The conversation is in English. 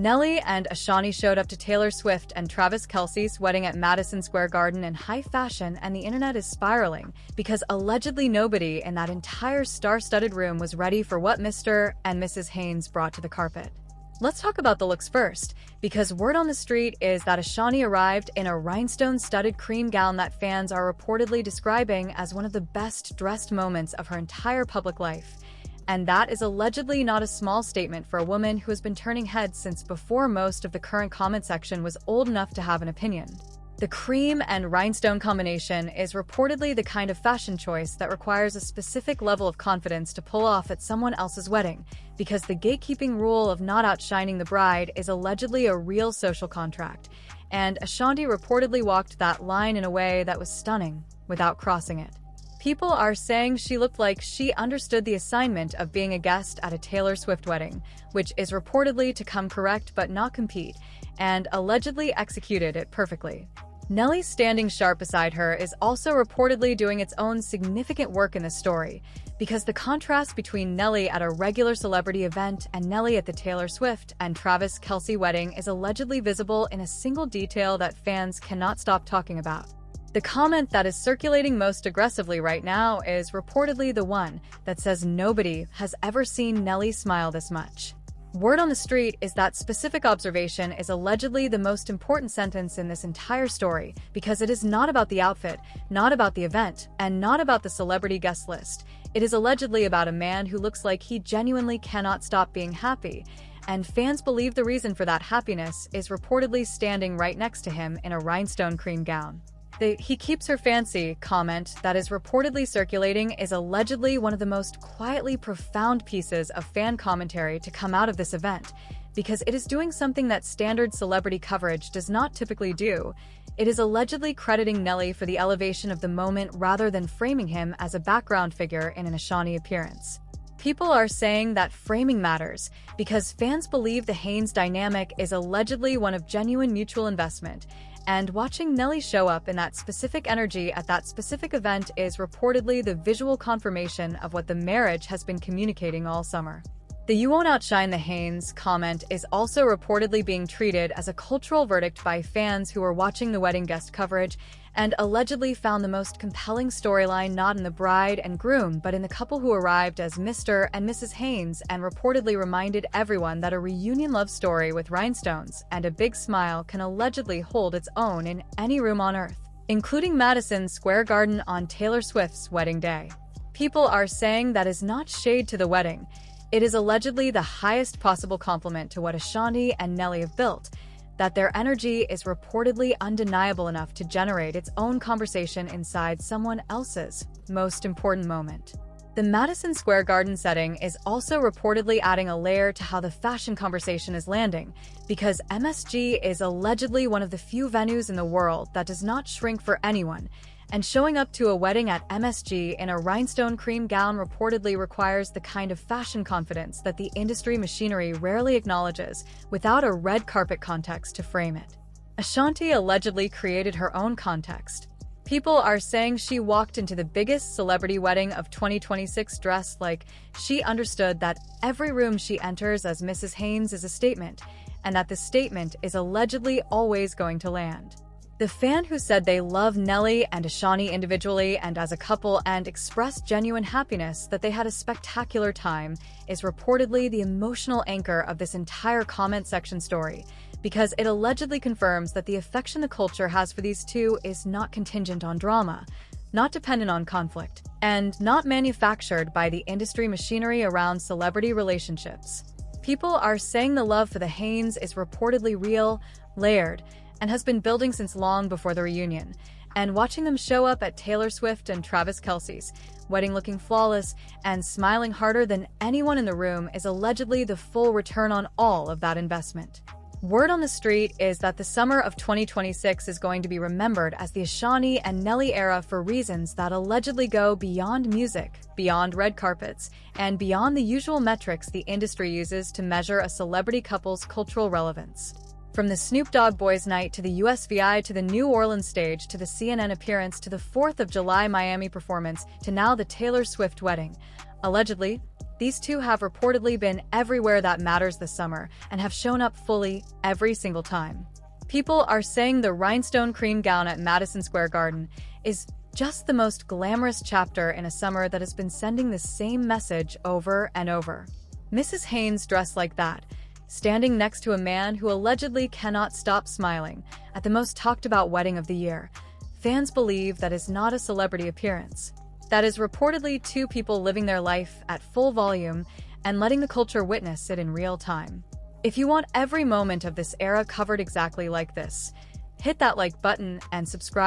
Nelly and Ashanti showed up to Taylor Swift and Travis Kelce's wedding at Madison Square Garden in high fashion, and the internet is spiraling because allegedly nobody in that entire star-studded room was ready for what Mr. and Mrs. Haynes brought to the carpet. Let's talk about the looks first, because word on the street is that Ashanti arrived in a rhinestone-studded cream gown that fans are reportedly describing as one of the best-dressed moments of her entire public life. And that is allegedly not a small statement for a woman who has been turning heads since before most of the current comment section was old enough to have an opinion. The cream and rhinestone combination is reportedly the kind of fashion choice that requires a specific level of confidence to pull off at someone else's wedding, because the gatekeeping rule of not outshining the bride is allegedly a real social contract, and Ashanti reportedly walked that line in a way that was stunning, without crossing it. People are saying she looked like she understood the assignment of being a guest at a Taylor Swift wedding, which is reportedly to come correct but not compete, and allegedly executed it perfectly. Nelly standing sharp beside her is also reportedly doing its own significant work in this story, because the contrast between Nelly at a regular celebrity event and Nelly at the Taylor Swift and Travis Kelce wedding is allegedly visible in a single detail that fans cannot stop talking about. The comment that is circulating most aggressively right now is reportedly the one that says nobody has ever seen Nelly smile this much. Word on the street is that specific observation is allegedly the most important sentence in this entire story, because it is not about the outfit, not about the event, and not about the celebrity guest list. It is allegedly about a man who looks like he genuinely cannot stop being happy, and fans believe the reason for that happiness is reportedly standing right next to him in a rhinestone cream gown. The "he keeps her fancy" comment that is reportedly circulating is allegedly one of the most quietly profound pieces of fan commentary to come out of this event, because it is doing something that standard celebrity coverage does not typically do. It is allegedly crediting Nelly for the elevation of the moment rather than framing him as a background figure in an Ashanti appearance. People are saying that framing matters, because fans believe the Haynes dynamic is allegedly one of genuine mutual investment, and watching Nelly show up in that specific energy at that specific event is reportedly the visual confirmation of what the marriage has been communicating all summer. The "you won't outshine the Haynes" comment is also reportedly being treated as a cultural verdict by fans who were watching the wedding guest coverage and allegedly found the most compelling storyline not in the bride and groom but in the couple who arrived as Mr. and Mrs. Haynes, and reportedly reminded everyone that a reunion love story with rhinestones and a big smile can allegedly hold its own in any room on earth, including Madison Square Garden on Taylor Swift's wedding day. People are saying that is not shade to the wedding. It is allegedly the highest possible compliment to what Ashanti and Nelly have built, that their energy is reportedly undeniable enough to generate its own conversation inside someone else's most important moment. The Madison Square Garden setting is also reportedly adding a layer to how the fashion conversation is landing, because MSG is allegedly one of the few venues in the world that does not shrink for anyone, and showing up to a wedding at MSG in a rhinestone cream gown reportedly requires the kind of fashion confidence that the industry machinery rarely acknowledges without a red carpet context to frame it. Ashanti allegedly created her own context. People are saying she walked into the biggest celebrity wedding of 2026 dressed like she understood that every room she enters as Mrs. Haynes is a statement, and that the statement is allegedly always going to land. The fan who said they love Nelly and Ashanti individually and as a couple and expressed genuine happiness that they had a spectacular time is reportedly the emotional anchor of this entire comment section story, because it allegedly confirms that the affection the culture has for these two is not contingent on drama, not dependent on conflict, and not manufactured by the industry machinery around celebrity relationships. People are saying the love for the Haynes is reportedly real, layered, and has been building since long before the reunion, and watching them show up at Taylor Swift and Travis Kelce's wedding looking flawless and smiling harder than anyone in the room is allegedly the full return on all of that investment. Word on the street is that the summer of 2026 is going to be remembered as the Ashanti and Nelly era for reasons that allegedly go beyond music, beyond red carpets, and beyond the usual metrics the industry uses to measure a celebrity couple's cultural relevance. From the Snoop Dogg Boys Night to the USVI to the New Orleans stage to the CNN appearance to the 4th of July Miami performance to now the Taylor Swift wedding. Allegedly, These two have reportedly been everywhere that matters this summer and have shown up fully every single time. People are saying the rhinestone cream gown at Madison Square Garden is just the most glamorous chapter in a summer that has been sending the same message over and over. Mrs. Haynes dressed like that, standing next to a man who allegedly cannot stop smiling at the most talked-about wedding of the year. Fans believe that is not a celebrity appearance. That is reportedly two people living their life at full volume and letting the culture witness it in real time. If you want every moment of this era covered exactly like this, hit that like button and subscribe.